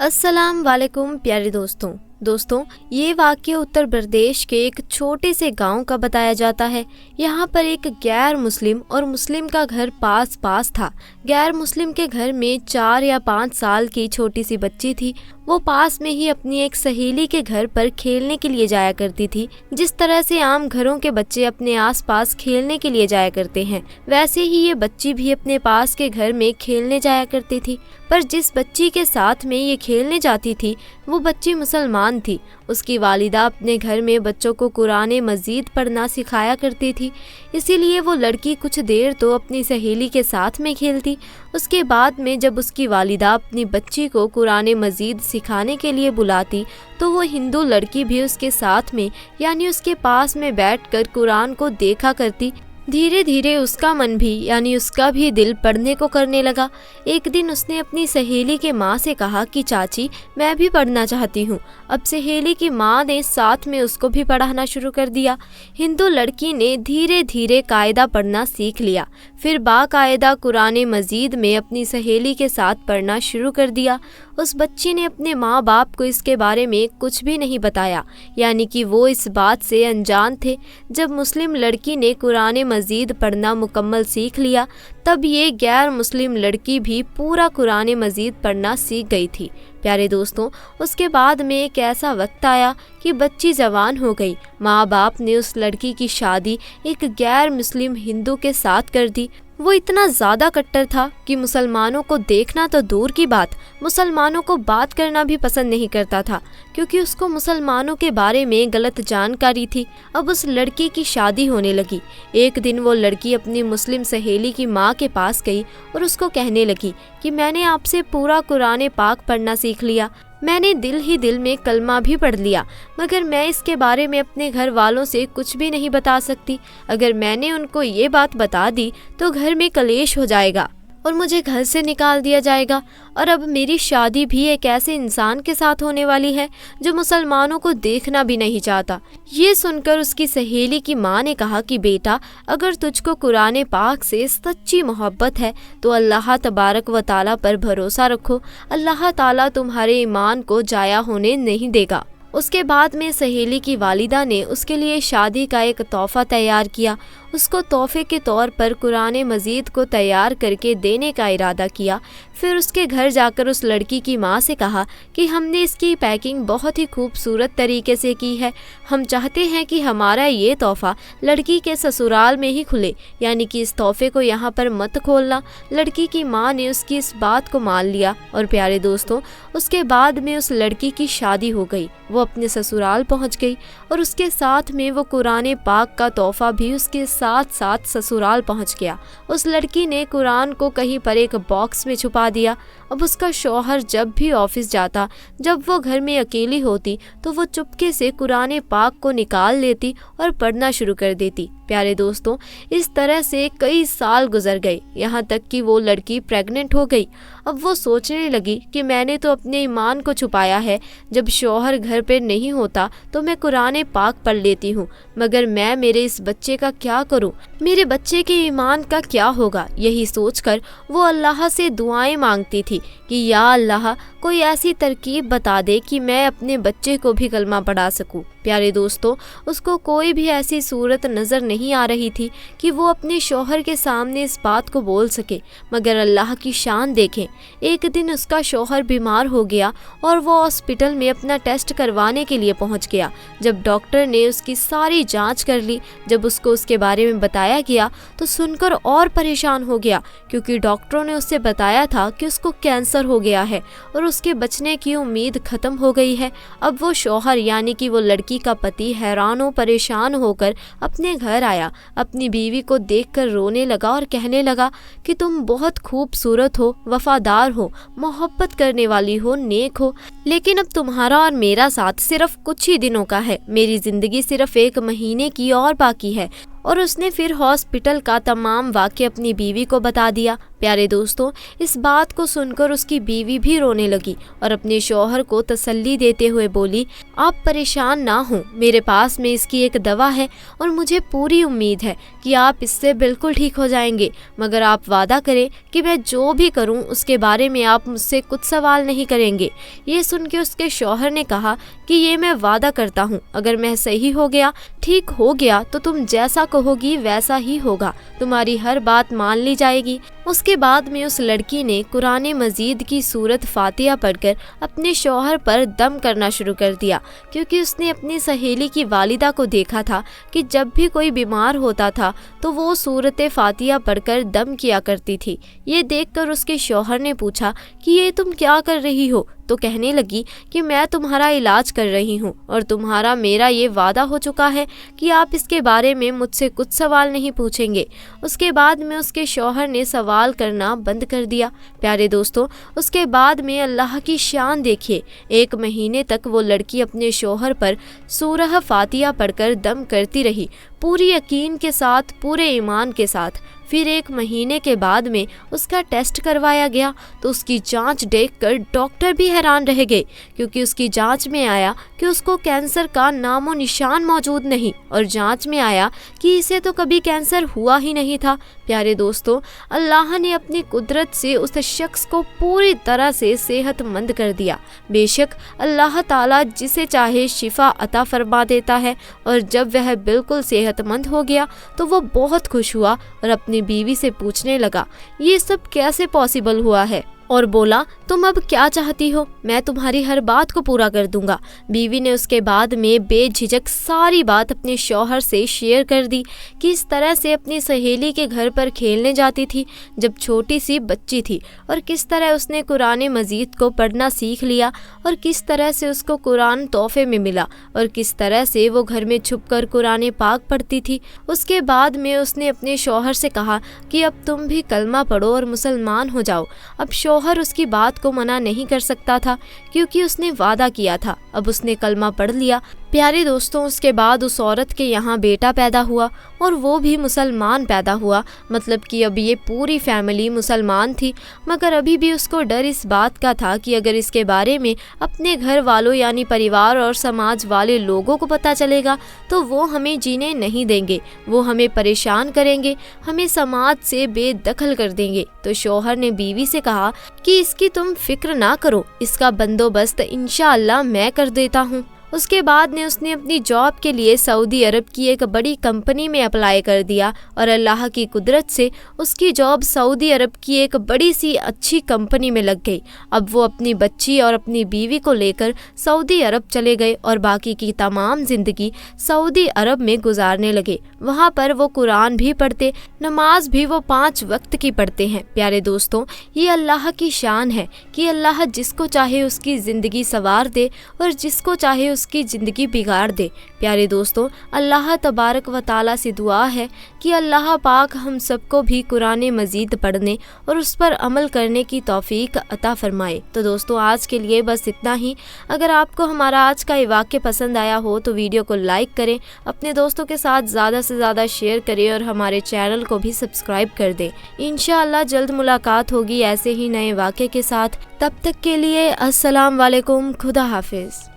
अस्सलाम वालेकुम प्यारे दोस्तों, ये वाक़या उत्तर प्रदेश के एक छोटे से गांव का बताया जाता है। यहाँ पर एक गैर मुस्लिम और मुस्लिम का घर पास पास था। गैर मुस्लिम के घर में 4 या 5 साल की छोटी सी बच्ची थी। वो पास में ही अपनी एक सहेली के घर पर खेलने के लिए जाया करती थी। जिस तरह से आम घरों के बच्चे अपने आसपास खेलने के लिए जाया करते हैं, वैसे ही ये बच्ची भी अपने पास के घर में खेलने जाया करती थी। पर जिस बच्ची के साथ में ये खेलने जाती थी, वो बच्ची मुसलमान थी। उसकी वालिदा अपने घर में बच्चों को कुरान मजीद पढ़ना सिखाया करती थी, इसीलिए वो लड़की कुछ देर तो अपनी सहेली के साथ में खेलती। उसके बाद में जब उसकी वालिदा अपनी बच्ची को कुरान मजीद सिखाने के लिए बुलाती, तो वो हिंदू लड़की भी उसके साथ में यानी उसके पास में बैठकर कुरान को देखा करती। धीरे धीरे उसका मन भी यानी उसका भी दिल पढ़ने को करने लगा। एक दिन उसने अपनी सहेली के माँ से कहा कि चाची, मैं भी पढ़ना चाहती हूँ। अब सहेली की माँ ने साथ में उसको भी पढ़ाना शुरू कर दिया। हिंदू लड़की ने धीरे धीरे कायदा पढ़ना सीख लिया, फिर बाकायदा कुरान मजीद में अपनी सहेली के साथ पढ़ना शुरू कर दिया। उस बच्ची ने अपने माँ बाप को इसके बारे में कुछ भी नहीं बताया, यानी कि वो इस बात से अनजान थे। जब मुस्लिम लड़की ने कुरान मजीद पढ़ना मुकम्मल सीख लिया, तब ये गैर मुस्लिम लड़की भी पूरा कुरान मजीद पढ़ना सीख गई थी। प्यारे दोस्तों, उसके बाद में एक ऐसा वक्त आया कि बच्ची जवान हो गई। माँ बाप ने उस लड़की की शादी एक गैर मुस्लिम हिंदू के साथ कर दी। वो इतना ज़्यादा कट्टर था कि मुसलमानों को देखना तो दूर की बात, मुसलमानों को बात करना भी पसंद नहीं करता था, क्योंकि उसको मुसलमानों के बारे में गलत जानकारी थी। अब उस लड़की की शादी होने लगी। एक दिन वो लड़की अपनी मुस्लिम सहेली की माँ के पास गई और उसको कहने लगी कि मैंने आपसे पूरा कुरान पाक पढ़ना सीख लिया, मैंने दिल ही दिल में कलमा भी पढ़ लिया, मगर मैं इसके बारे में अपने घर वालों से कुछ भी नहीं बता सकती। अगर मैंने उनको ये बात बता दी तो घर में कलेश हो जाएगा और मुझे घर से निकाल दिया जाएगा। और अब मेरी शादी भी एक ऐसे इंसान के साथ होने वाली है जो मुसलमानों को देखना भी नहीं चाहता। ये सुनकर उसकी सहेली की माँ ने कहा कि बेटा, अगर तुझको कुरान पाक से सच्ची मोहब्बत है तो अल्लाह तबारक व ताला पर भरोसा रखो, अल्लाह ताला तुम्हारे ईमान को जाया होने नहीं देगा। उसके बाद में सहेली की वालिदा ने उसके लिए शादी का एक तोहफा तैयार किया। उसको तोहफे के तौर पर कुरान मजीद को तैयार करके देने का इरादा किया। फिर उसके घर जाकर उस लड़की की माँ से कहा कि हमने इसकी पैकिंग बहुत ही खूबसूरत तरीके से की है, हम चाहते हैं कि हमारा ये तोहफा लड़की के ससुराल में ही खुले, यानी कि इस तोहफे को यहाँ पर मत खोलना। लड़की की माँ ने उसकी इस बात को मान लिया और प्यारे दोस्तों, उसके बाद में उस लड़की की शादी हो गई। वो अपने ससुराल पहुँच गई और उसके साथ में वो कुरान पाक का तोहफा भी उसके साथ साथ ससुराल पहुंच गया। उस लड़की ने कुरान को कहीं पर एक बॉक्स में छुपा दिया। अब उसका शौहर जब भी ऑफिस जाता, जब वो घर में अकेली होती, तो वो चुपके से कुरान पाक को निकाल लेती और पढ़ना शुरू कर देती। प्यारे दोस्तों, इस तरह से कई साल गुजर गए, यहाँ तक कि वो लड़की प्रेग्नेंट हो गई। अब वो सोचने लगी कि मैंने तो अपने ईमान को छुपाया है, जब शौहर घर पर नहीं होता तो मैं कुरान पाक पढ़ लेती हूँ, मगर मैं मेरे इस बच्चे का क्या करूँ, मेरे बच्चे के ईमान का क्या होगा। यही सोचकर वो अल्लाह से दुआएं मांगती थी कि या अल्लाह, कोई ऐसी तरकीब बता दे कि मैं अपने बच्चे को भी कलमा पढ़ा सकूं। प्यारे दोस्तों, उसको कोई भी ऐसी सूरत नज़र नहीं आ रही थी कि वो अपने शौहर के सामने इस बात को बोल सके, मगर अल्लाह की शान देखें। एक दिन उसका शौहर बीमार हो गया और वो हॉस्पिटल में अपना टेस्ट करवाने के लिए पहुंच गया। जब डॉक्टर ने उसकी सारी जांच कर ली, जब उसको उसके बारे में बताया गया तो सुनकर और परेशान हो गया, क्योंकि डॉक्टरों ने उससे बताया था कि उसको कैंसर हो गया है और उसके बचने की उम्मीद ख़त्म हो गई है। अब वो शौहर यानी कि वो लड़की का पति हैरान और परेशान होकर अपने घर आया। अपनी बीवी को देखकर रोने लगा और कहने लगा कि तुम बहुत खूबसूरत हो, वफादार हो, मोहब्बत करने वाली हो, नेक हो, लेकिन अब तुम्हारा और मेरा साथ सिर्फ कुछ ही दिनों का है, मेरी जिंदगी सिर्फ 1 महीने की और बाकी है। और उसने फिर हॉस्पिटल का तमाम वाक़या अपनी बीवी को बता दिया। प्यारे दोस्तों, इस बात को सुनकर उसकी बीवी भी रोने लगी और अपने शौहर को तसल्ली देते हुए बोली, आप परेशान ना हो, मेरे पास में इसकी एक दवा है और मुझे पूरी उम्मीद है कि आप इससे बिल्कुल ठीक हो जाएंगे, मगर आप वादा करें कि मैं जो भी करूं उसके बारे में आप मुझसे कुछ सवाल नहीं करेंगे। ये सुन के उसके शौहर ने कहा कि ये मैं वादा करता हूँ, अगर मैं सही हो गया, ठीक हो गया तो तुम जैसा कहोगी वैसा ही होगा, तुम्हारी हर बात मान ली जाएगी। उसके बाद में उस लड़की ने कुरान मजीद की सूरत फातिहा पढ़कर अपने शौहर पर दम करना शुरू कर दिया, क्योंकि उसने अपनी सहेली की वालिदा को देखा था कि जब भी कोई बीमार होता था तो वो सूरत फातिहा पढ़कर दम किया करती थी। ये देखकर उसके शौहर ने पूछा कि ये तुम क्या कर रही हो? तो कहने लगी कि मैं तुम्हारा इलाज कर रही हूँ और तुम्हारा मेरा ये वादा हो चुका है कि आप इसके बारे में मुझसे कुछ सवाल नहीं पूछेंगे। उसके बाद में उसके शौहर ने सवाल करना बंद कर दिया। प्यारे दोस्तों, उसके बाद में अल्लाह की शान देखिए, 1 महीने तक वो लड़की अपने शौहर पर सूरह फातिहा पढ़कर दम करती रही, पूरी यकीन के साथ, पूरे ईमान के साथ। फिर 1 महीने के बाद में उसका टेस्ट करवाया गया तो उसकी जांच देखकर डॉक्टर भी हैरान रह गए, क्योंकि उसकी जांच में आया कि उसको कैंसर का नामो निशान मौजूद नहीं और जांच में आया कि इसे तो कभी कैंसर हुआ ही नहीं था। प्यारे दोस्तों, अल्लाह ने अपनी कुदरत से उस शख्स को पूरी तरह से सेहतमंद कर दिया। बेशक अल्लाह ताला जिसे चाहे शिफा अता फरमा देता है, और जब वह बिल्कुल सेहतमंद हो गया तो वो बहुत खुश हुआ और अपनी बीवी से पूछने लगा, ये सब कैसे पॉसिबल हुआ है? और बोला, तुम अब क्या चाहती हो? मैं तुम्हारी हर बात को पूरा कर दूंगा। बीवी ने उसके बाद में बेझिझक सारी बात अपने शौहर से शेयर कर दी कि इस तरह से अपनी सहेली के घर पर खेलने जाती थी जब छोटी सी बच्ची थी, और किस तरह उसने कुरान मजीद को पढ़ना सीख लिया, और किस तरह से उसको कुरान तोहफे में मिला, और किस तरह से वो घर में छुपकर कुरान पाक पढ़ती थी। उसके बाद में उसने अपने शौहर से कहा कि अब तुम भी कलमा पढ़ो और मुसलमान हो जाओ। अब शौहर उसकी बात को मना नहीं कर सकता था, क्योंकि उसने वादा किया था। अब उसने कलमा पढ़ लिया। प्यारे दोस्तों, उसके बाद उस औरत के यहाँ बेटा पैदा हुआ और वो भी मुसलमान पैदा हुआ, मतलब कि अब ये पूरी फैमिली मुसलमान थी। मगर अभी भी उसको डर इस बात का था कि अगर इसके बारे में अपने घर वालों यानी परिवार और समाज वाले लोगों को पता चलेगा तो वो हमें जीने नहीं देंगे, वो हमें परेशान करेंगे, हमें समाज से बेदखल कर देंगे। तो शौहर ने बीवी से कहा कि इसकी तुम फिक्र ना करो, इसका बंदोबस्त इंशाअल्लाह मैं कर देता हूँ। उसके बाद ने उसने अपनी जॉब के लिए सऊदी अरब की एक बड़ी कंपनी में अप्लाई कर दिया, और अल्लाह की कुदरत से उसकी जॉब सऊदी अरब की एक बड़ी सी अच्छी कंपनी में लग गई। अब वो अपनी बच्ची और अपनी बीवी को लेकर सऊदी अरब चले गए और बाकी की तमाम ज़िंदगी सऊदी अरब में गुजारने लगे। वहाँ पर वो कुरान भी पढ़ते, नमाज भी वो 5 वक्त की पढ़ते हैं। प्यारे दोस्तों, ये अल्लाह की शान है कि अल्लाह जिसको चाहे उसकी ज़िंदगी संवार दे और जिसको चाहे उसकी ज़िंदगी बिगाड़ दे। प्यारे दोस्तों, अल्लाह तबारक व ताला से दुआ है कि अल्लाह पाक हम सबको भी कुरान मजीद पढ़ने और उस पर अमल करने की तौफीक अता फरमाए। तो दोस्तों, आज के लिए बस इतना ही। अगर आपको हमारा आज का ये वाक़या पसंद आया हो तो वीडियो को लाइक करें, अपने दोस्तों के साथ ज़्यादा से ज़्यादा शेयर करें और हमारे चैनल को भी सब्सक्राइब कर दें। इंशाअल्लाह जल्द मुलाकात होगी ऐसे ही नए वाक़े के साथ। तब तक के लिए अस्सलाम वालेकुम, खुदा हाफिज़।